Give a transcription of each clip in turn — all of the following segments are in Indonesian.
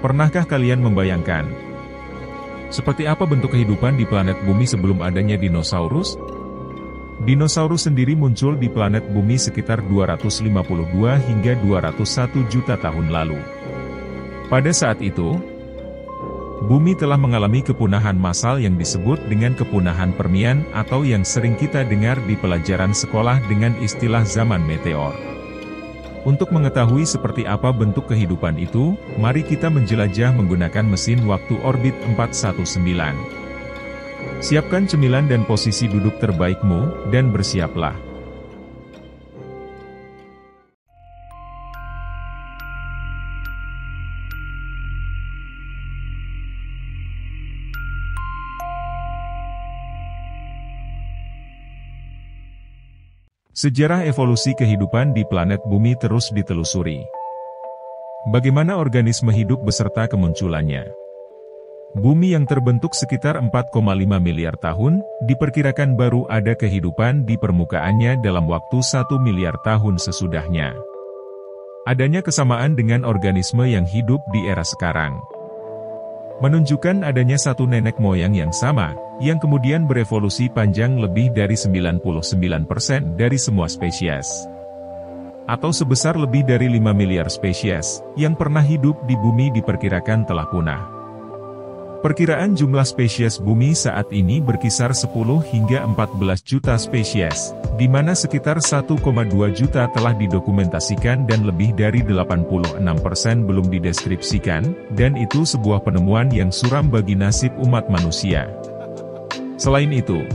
Pernahkah kalian membayangkan seperti apa bentuk kehidupan di planet bumi sebelum adanya dinosaurus? Dinosaurus sendiri muncul di planet bumi sekitar 252 hingga 201 juta tahun lalu. Pada saat itu, bumi telah mengalami kepunahan massal yang disebut dengan kepunahan Permian atau yang sering kita dengar di pelajaran sekolah dengan istilah zaman meteor. Untuk mengetahui seperti apa bentuk kehidupan itu, mari kita menjelajah menggunakan mesin waktu orbit 419. Siapkan cemilan dan posisi duduk terbaikmu, dan bersiaplah. Sejarah evolusi kehidupan di planet bumi terus ditelusuri. Bagaimana organisme hidup beserta kemunculannya? Bumi yang terbentuk sekitar 4,5 miliar tahun, diperkirakan baru ada kehidupan di permukaannya dalam waktu 1 miliar tahun sesudahnya. Adanya kesamaan dengan organisme yang hidup di era sekarang menunjukkan adanya satu nenek moyang yang sama, yang kemudian berevolusi panjang lebih dari 99% dari semua spesies. Atau sebesar lebih dari 5 miliar spesies, yang pernah hidup di bumi diperkirakan telah punah. Perkiraan jumlah spesies bumi saat ini berkisar 10 hingga 14 juta spesies, di mana sekitar 1,2 juta telah didokumentasikan dan lebih dari 86% belum dideskripsikan, dan itu sebuah penemuan yang suram bagi nasib umat manusia. Selain itu,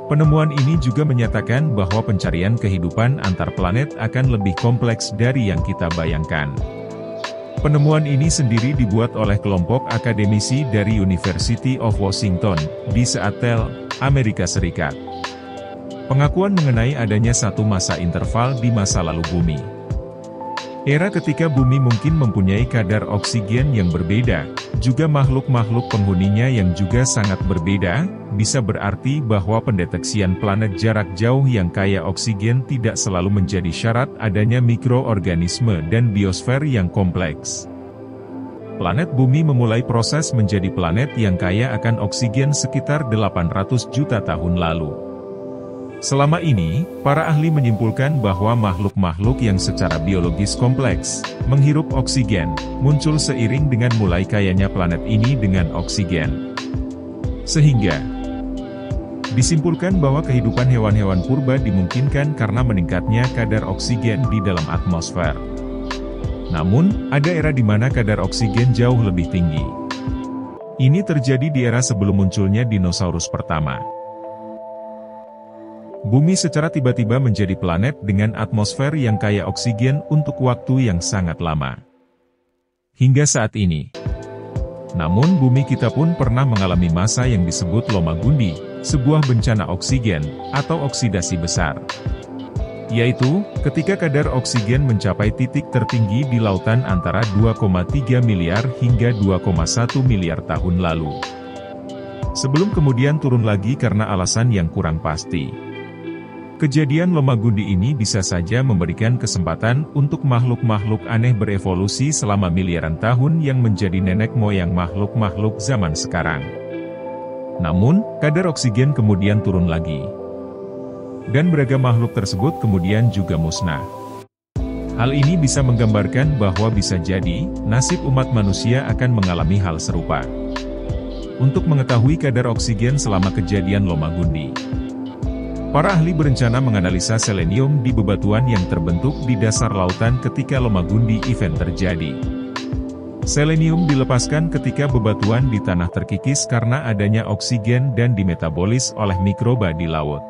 penemuan ini juga menyatakan bahwa pencarian kehidupan antar planet akan lebih kompleks dari yang kita bayangkan. Penemuan ini sendiri dibuat oleh kelompok akademisi dari University of Washington, di Seattle, Amerika Serikat. Pengakuan mengenai adanya satu masa interval di masa lalu bumi. Era ketika bumi mungkin mempunyai kadar oksigen yang berbeda, juga makhluk-makhluk penghuninya yang juga sangat berbeda, bisa berarti bahwa pendeteksian planet jarak jauh yang kaya oksigen tidak selalu menjadi syarat adanya mikroorganisme dan biosfer yang kompleks. Planet bumi memulai proses menjadi planet yang kaya akan oksigen sekitar 800 juta tahun lalu. Selama ini, para ahli menyimpulkan bahwa makhluk-makhluk yang secara biologis kompleks, menghirup oksigen, muncul seiring dengan mulai kayanya planet ini dengan oksigen. Sehingga, disimpulkan bahwa kehidupan hewan-hewan purba dimungkinkan karena meningkatnya kadar oksigen di dalam atmosfer. Namun, ada era di mana kadar oksigen jauh lebih tinggi. Ini terjadi di era sebelum munculnya dinosaurus pertama. Bumi secara tiba-tiba menjadi planet dengan atmosfer yang kaya oksigen untuk waktu yang sangat lama. Hingga saat ini. Namun bumi kita pun pernah mengalami masa yang disebut Lomagundi, sebuah bencana oksigen, atau oksidasi besar. Yaitu, ketika kadar oksigen mencapai titik tertinggi di lautan antara 2,3 miliar hingga 2,1 miliar tahun lalu. Sebelum kemudian turun lagi karena alasan yang kurang pasti. Kejadian Lomagundi ini bisa saja memberikan kesempatan untuk makhluk-makhluk aneh berevolusi selama miliaran tahun yang menjadi nenek moyang makhluk-makhluk zaman sekarang. Namun, kadar oksigen kemudian turun lagi. Dan beragam makhluk tersebut kemudian juga musnah. Hal ini bisa menggambarkan bahwa bisa jadi, nasib umat manusia akan mengalami hal serupa. Untuk mengetahui kadar oksigen selama kejadian Lomagundi, para ahli berencana menganalisa selenium di bebatuan yang terbentuk di dasar lautan ketika Lomagundi event terjadi. Selenium dilepaskan ketika bebatuan di tanah terkikis karena adanya oksigen dan dimetabolis oleh mikroba di laut.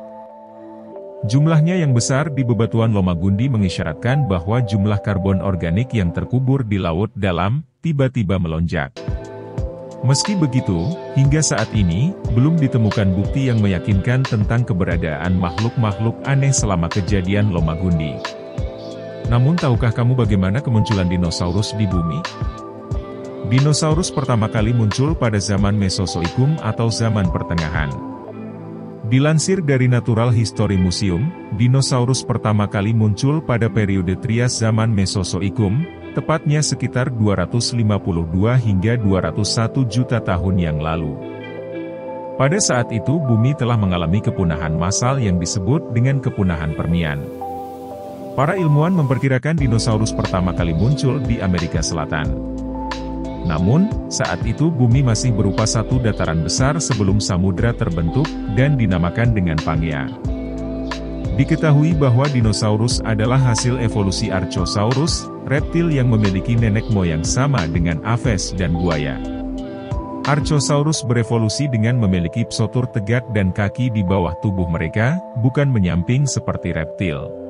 Jumlahnya yang besar di bebatuan Lomagundi mengisyaratkan bahwa jumlah karbon organik yang terkubur di laut dalam tiba-tiba melonjak. Meski begitu, hingga saat ini, belum ditemukan bukti yang meyakinkan tentang keberadaan makhluk-makhluk aneh selama kejadian Lomagundi. Namun tahukah kamu bagaimana kemunculan dinosaurus di bumi? Dinosaurus pertama kali muncul pada zaman Mesozoikum atau zaman pertengahan. Dilansir dari Natural History Museum, dinosaurus pertama kali muncul pada periode Trias zaman Mesozoikum, tepatnya sekitar 252 hingga 201 juta tahun yang lalu. Pada saat itu bumi telah mengalami kepunahan massal yang disebut dengan kepunahan Permian. Para ilmuwan memperkirakan dinosaurus pertama kali muncul di Amerika Selatan. Namun, saat itu bumi masih berupa satu dataran besar sebelum samudra terbentuk dan dinamakan dengan Pangea. Diketahui bahwa dinosaurus adalah hasil evolusi Archosaurus, reptil yang memiliki nenek moyang sama dengan aves dan buaya. Archosaurus berevolusi dengan memiliki psotur tegak dan kaki di bawah tubuh mereka, bukan menyamping seperti reptil.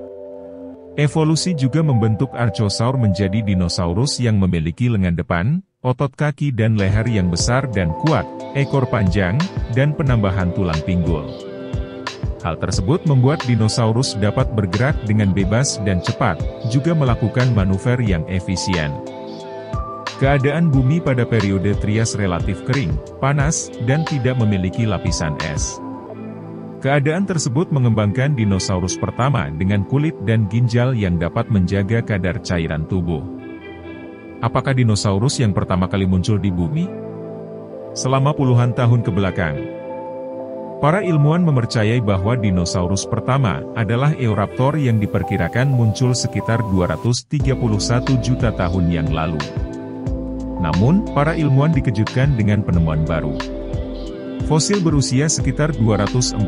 Evolusi juga membentuk Archosaur menjadi dinosaurus yang memiliki lengan depan, otot kaki dan leher yang besar dan kuat, ekor panjang, dan penambahan tulang pinggul. Hal tersebut membuat dinosaurus dapat bergerak dengan bebas dan cepat, juga melakukan manuver yang efisien. Keadaan bumi pada periode Trias relatif kering, panas, dan tidak memiliki lapisan es. Keadaan tersebut mengembangkan dinosaurus pertama dengan kulit dan ginjal yang dapat menjaga kadar cairan tubuh. Apakah dinosaurus yang pertama kali muncul di bumi? Selama puluhan tahun kebelakang, para ilmuwan mempercayai bahwa dinosaurus pertama adalah Eoraptor yang diperkirakan muncul sekitar 231 juta tahun yang lalu. Namun, para ilmuwan dikejutkan dengan penemuan baru. Fosil berusia sekitar 243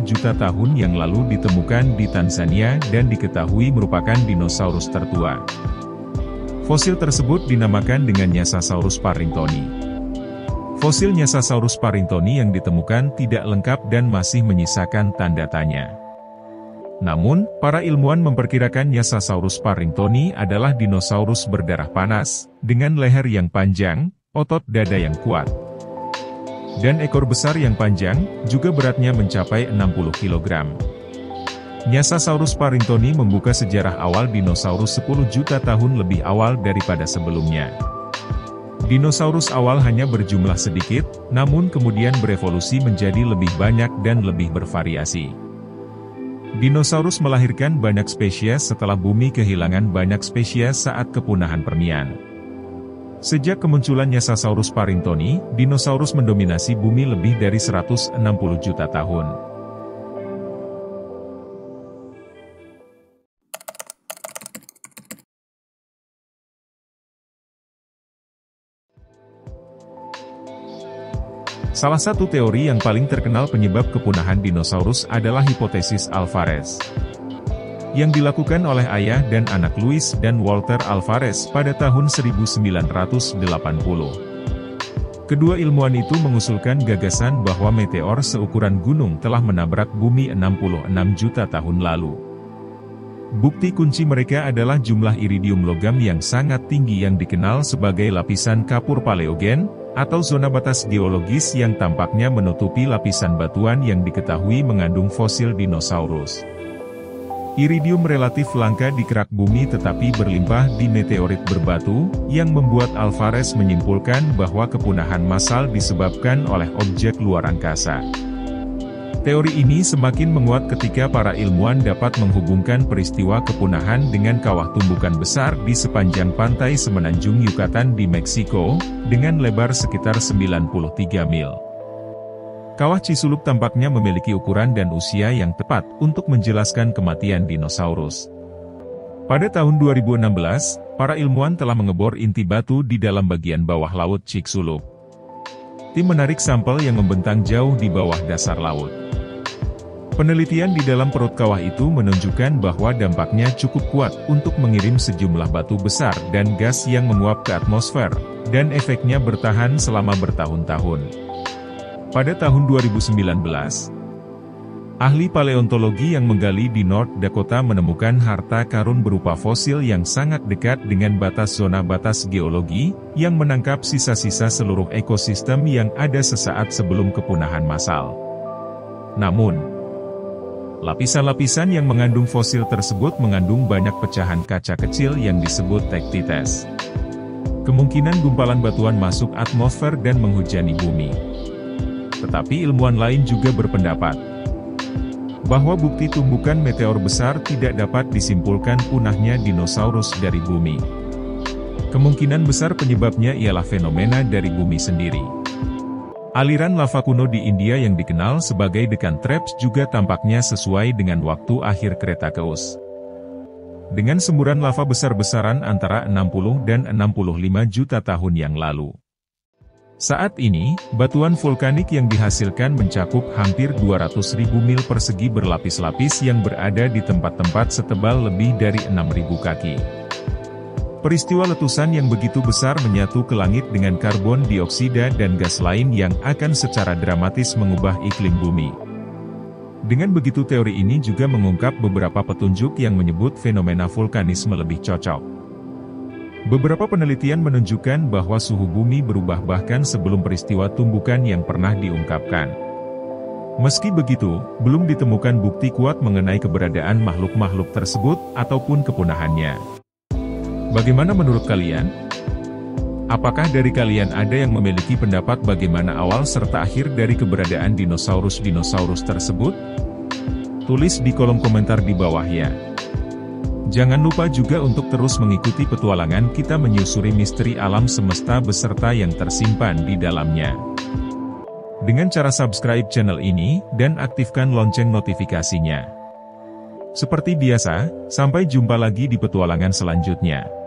juta tahun yang lalu ditemukan di Tanzania dan diketahui merupakan dinosaurus tertua. Fosil tersebut dinamakan dengan Nyasasaurus parringtoni. Fosil Nyasasaurus parringtoni yang ditemukan tidak lengkap dan masih menyisakan tanda tanya. Namun, para ilmuwan memperkirakan Nyasasaurus parringtoni adalah dinosaurus berdarah panas, dengan leher yang panjang, otot dada yang kuat, dan ekor besar yang panjang, juga beratnya mencapai 60 kg. Nyasasaurus parringtoni membuka sejarah awal dinosaurus 10 juta tahun lebih awal daripada sebelumnya. Dinosaurus awal hanya berjumlah sedikit, namun kemudian berevolusi menjadi lebih banyak dan lebih bervariasi. Dinosaurus melahirkan banyak spesies setelah bumi kehilangan banyak spesies saat kepunahan Permian. Sejak kemunculan Nyasasaurus parringtoni, dinosaurus mendominasi bumi lebih dari 160 juta tahun. Salah satu teori yang paling terkenal penyebab kepunahan dinosaurus adalah hipotesis Alvarez, yang dilakukan oleh ayah dan anak Louis dan Walter Alvarez pada tahun 1980. Kedua ilmuwan itu mengusulkan gagasan bahwa meteor seukuran gunung telah menabrak bumi 66 juta tahun lalu. Bukti kunci mereka adalah jumlah iridium logam yang sangat tinggi yang dikenal sebagai lapisan kapur paleogen, atau zona batas geologis yang tampaknya menutupi lapisan batuan yang diketahui mengandung fosil dinosaurus. Iridium relatif langka di kerak bumi tetapi berlimpah di meteorit berbatu, yang membuat Alvarez menyimpulkan bahwa kepunahan massal disebabkan oleh objek luar angkasa. Teori ini semakin menguat ketika para ilmuwan dapat menghubungkan peristiwa kepunahan dengan kawah tumbukan besar di sepanjang pantai semenanjung Yucatan di Meksiko, dengan lebar sekitar 93 mil. Kawah Cisuluk tampaknya memiliki ukuran dan usia yang tepat untuk menjelaskan kematian dinosaurus. Pada tahun 2016, para ilmuwan telah mengebor inti batu di dalam bagian bawah laut Chicxulub. Tim menarik sampel yang membentang jauh di bawah dasar laut. Penelitian di dalam perut kawah itu menunjukkan bahwa dampaknya cukup kuat untuk mengirim sejumlah batu besar dan gas yang menguap ke atmosfer, dan efeknya bertahan selama bertahun-tahun. Pada tahun 2019, ahli paleontologi yang menggali di North Dakota menemukan harta karun berupa fosil yang sangat dekat dengan batas zona batas geologi, yang menangkap sisa-sisa seluruh ekosistem yang ada sesaat sebelum kepunahan massal. Namun, lapisan-lapisan yang mengandung fosil tersebut mengandung banyak pecahan kaca kecil yang disebut tektites. Kemungkinan gumpalan batuan masuk atmosfer dan menghujani bumi. Tetapi ilmuwan lain juga berpendapat bahwa bukti tumbukan meteor besar tidak dapat disimpulkan punahnya dinosaurus dari bumi. Kemungkinan besar penyebabnya ialah fenomena dari bumi sendiri. Aliran lava kuno di India yang dikenal sebagai Deccan Traps juga tampaknya sesuai dengan waktu akhir Cretaceous. Dengan semburan lava besar-besaran antara 60 dan 65 juta tahun yang lalu. Saat ini, batuan vulkanik yang dihasilkan mencakup hampir 200.000 mil persegi berlapis-lapis yang berada di tempat-tempat setebal lebih dari 6.000 kaki. Peristiwa letusan yang begitu besar menyatu ke langit dengan karbon dioksida dan gas lain yang akan secara dramatis mengubah iklim bumi. Dengan begitu teori ini juga mengungkap beberapa petunjuk yang menyebut fenomena vulkanisme lebih cocok. Beberapa penelitian menunjukkan bahwa suhu bumi berubah bahkan sebelum peristiwa tumbukan yang pernah diungkapkan. Meski begitu, belum ditemukan bukti kuat mengenai keberadaan makhluk-makhluk tersebut ataupun kepunahannya. Bagaimana menurut kalian? Apakah dari kalian ada yang memiliki pendapat bagaimana awal serta akhir dari keberadaan dinosaurus-dinosaurus tersebut? Tulis di kolom komentar di bawah ya. Jangan lupa juga untuk terus mengikuti petualangan kita menyusuri misteri alam semesta beserta yang tersimpan di dalamnya. Dengan cara subscribe channel ini, dan aktifkan lonceng notifikasinya. Seperti biasa, sampai jumpa lagi di petualangan selanjutnya.